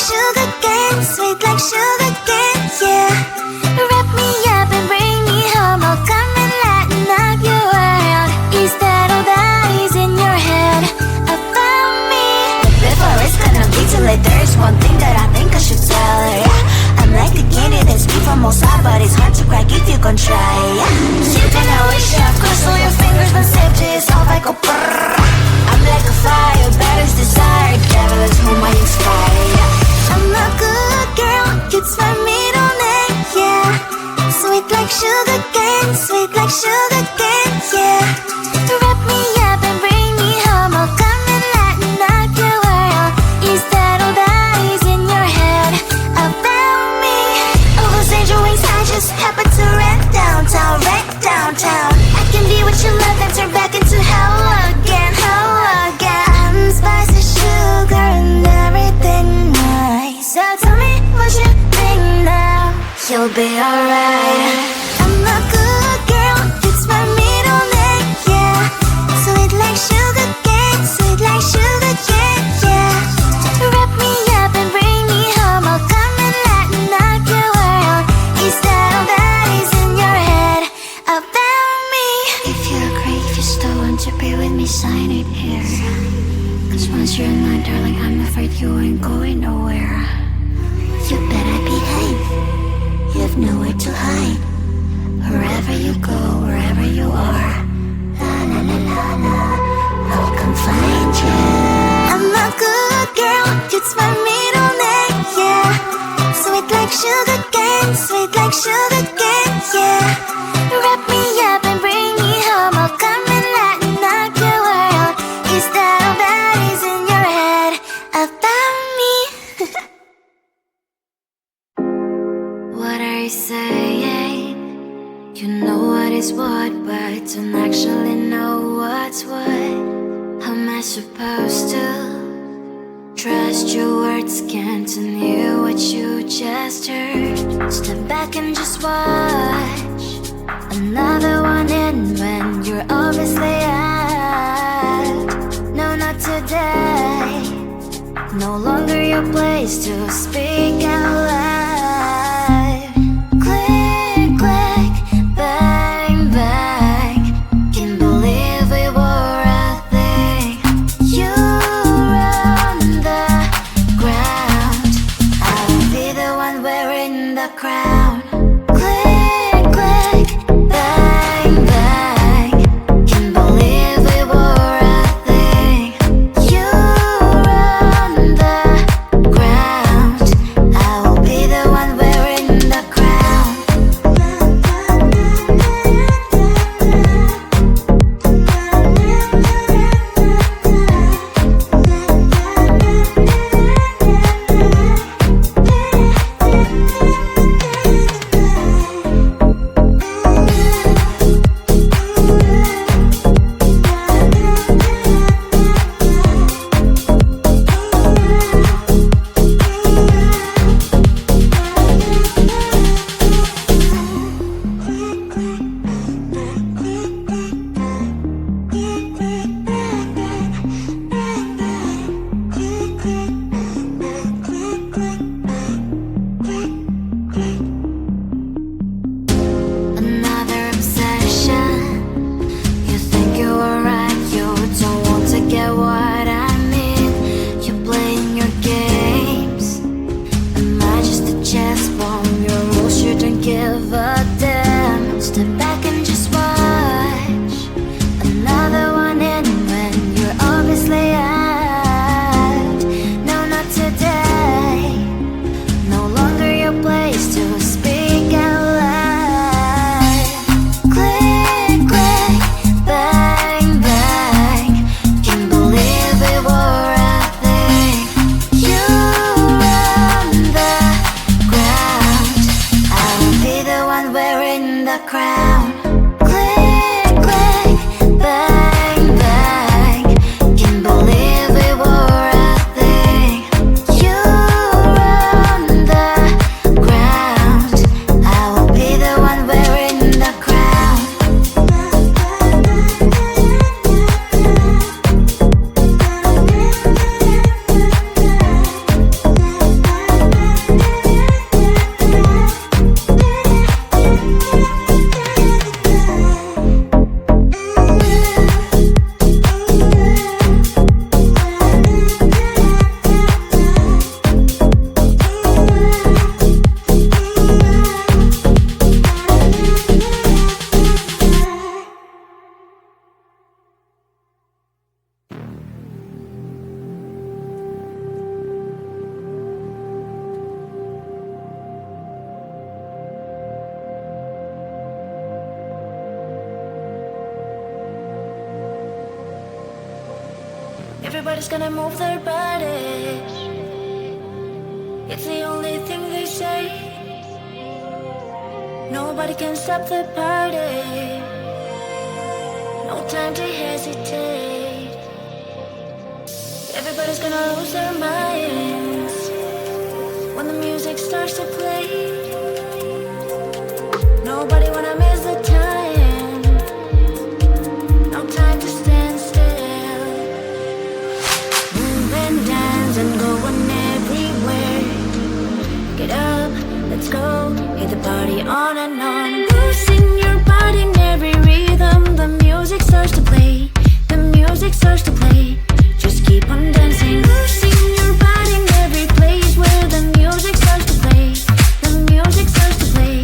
sugar cane, sweet like sugar cane, yeah. Wrap me up and bring me home, I'll come and lighten up your world. Is that all that is in your head about me? Before it's gonna be too late, there's one thing that I think I should tell her, yeah. I'm like the candy that's sweet from outside, but it's hard to crack if you gon' try, yeah. You can always shove, cross all your fingers, when safety is off, I go brrrr. I'm like a fire, battles desire, devil is whom I inspire, yeah. I'm a good girl, it's my middle name, yeah. Sweet like sugar cane, sweet like sugar cane, yeah. Wrap me up and bring me home, I'll come and lighten up your world. Is that all that is in your head about me? Oh, those angel wings I just happen to rent downtown, wreck downtown. I can be what you love and turn back into hell again, hell again. I'm spicy sugar and everything nice. So tell me what you think now, you'll be alright. I'm a good girl, it's my middle name, yeah. Sweet like sugar cane, sweet like sugar cane, yeah. Wrap me up and bring me home, I'll come and lighten up your world. Is that all that is in your head about me? If you agree, if you still want to be with me, sign it here. Cause once you're mine, darling, I'm afraid you ain't going nowhere. You better behave, you have nowhere to hide. Wherever you go, wherever you are, la la la la la, I'll come find you. I'm a good girl, it's my middle name, yeah. Sweet like sugar cane, sweet like sugar cane, yeah. Wrap me up and bring me home, I'll come and lighten up your world. Is that all that is in your head about me? What are you saying? You know what is what, but don't actually know what's what. How am I supposed to trust your words? Can't hear what you just heard. Step back and just watch another one in when you're obviously out. No, not today. No longer your place to speak out loud. Click, click, bang, bang. Can't believe we were a thing. You run the ground, I'll be the one wearing the crown. Click, click, bang, bang. Can't believe we were a thing. You run the ground, I'll Everybody's gonna move their bodies. It's the only thing they say. Nobody can stop the party. No time to hesitate. Everybody's gonna lose their minds when the music starts to play. Nobody wanna miss the time. No time to stand still. Move and dance and going everywhere. Get up, let's go. Hit the party on and on. Losing your body in every rhythm. The music starts to play. The music starts to play. Just keep on dancing. Losing your body in every place where the music starts to play. The music starts to play.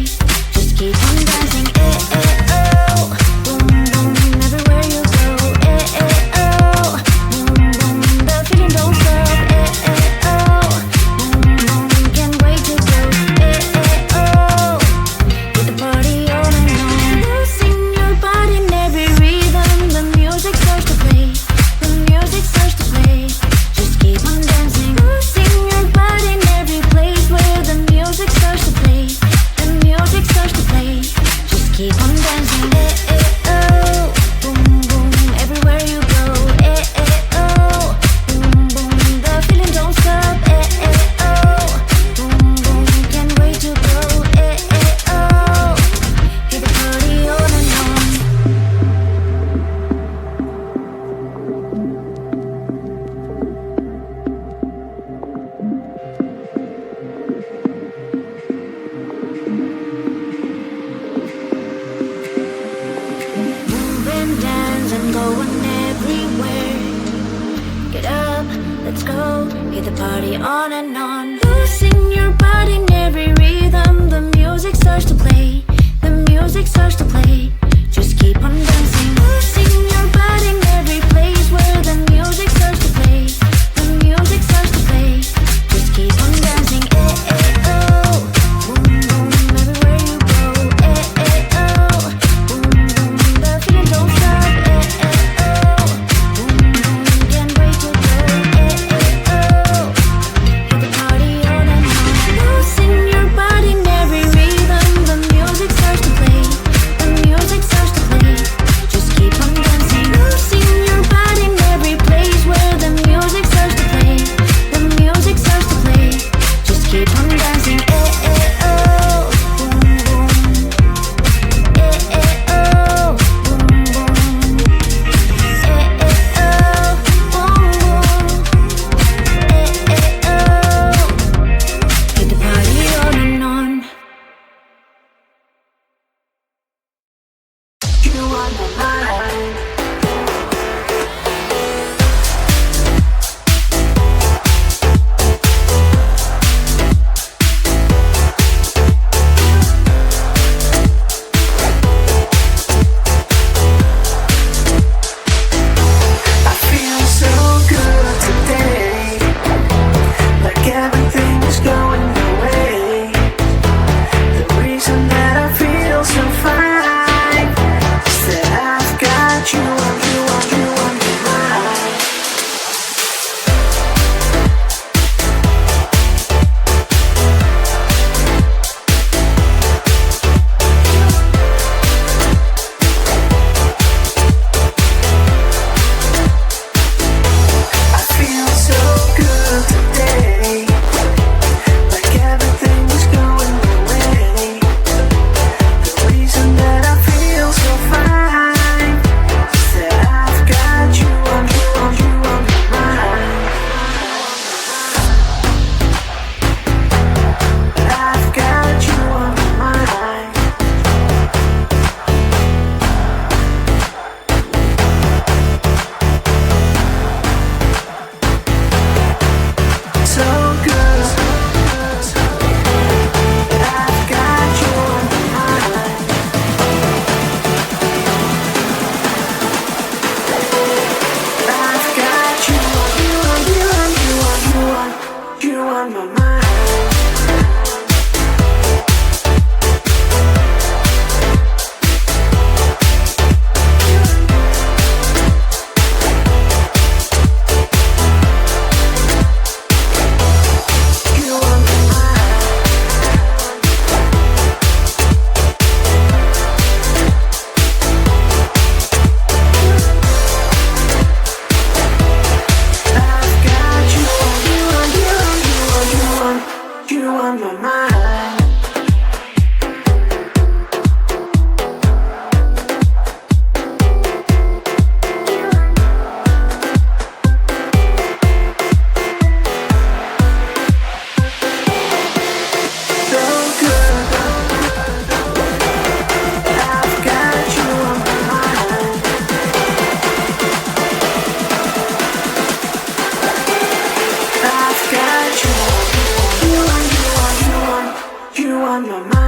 Just keep on dancing. Eh, eh, oh. Boom, boom, everywhere you go. Eh, eh, oh. Boom, boom, the feeling don't stop. Eh, eh, oh. Boom, boom, can't wait to go. Eh, eh, oh. Get the party on and on. Losing your body in every rhythm. The music starts to play. The music starts to play. Just keep on dancing. Losing your body in every place where the music starts to play. The music starts to play. Just keep on dancing. Eh, eh, oh. Boom, boom, everywhere you go. Eh, eh, oh. Boom, boom, the feeling don't stop. Eh, eh, oh. Boom, boom, can't wait to go. Eh, eh, oh. Get the party on and on. Move and dance and going everywhere. Get up, let's go. Hit the party on and on. Losing your body in every rhythm. The music starts to play. The music starts to play. Just keep on dancing. Losing your body in every place where the music starts to play. The music starts to play. Just keep on dancing. Eh, eh, oh. Boom, boom, everywhere you go. Eh, eh, oh. Boom, boom, the feeling don't stop. Eh, eh, oh. Boom, boom, can't wait to go. Eh, eh, oh. Get the party on and on. Losing your body in every rhythm. The music starts to play. The music on my mind.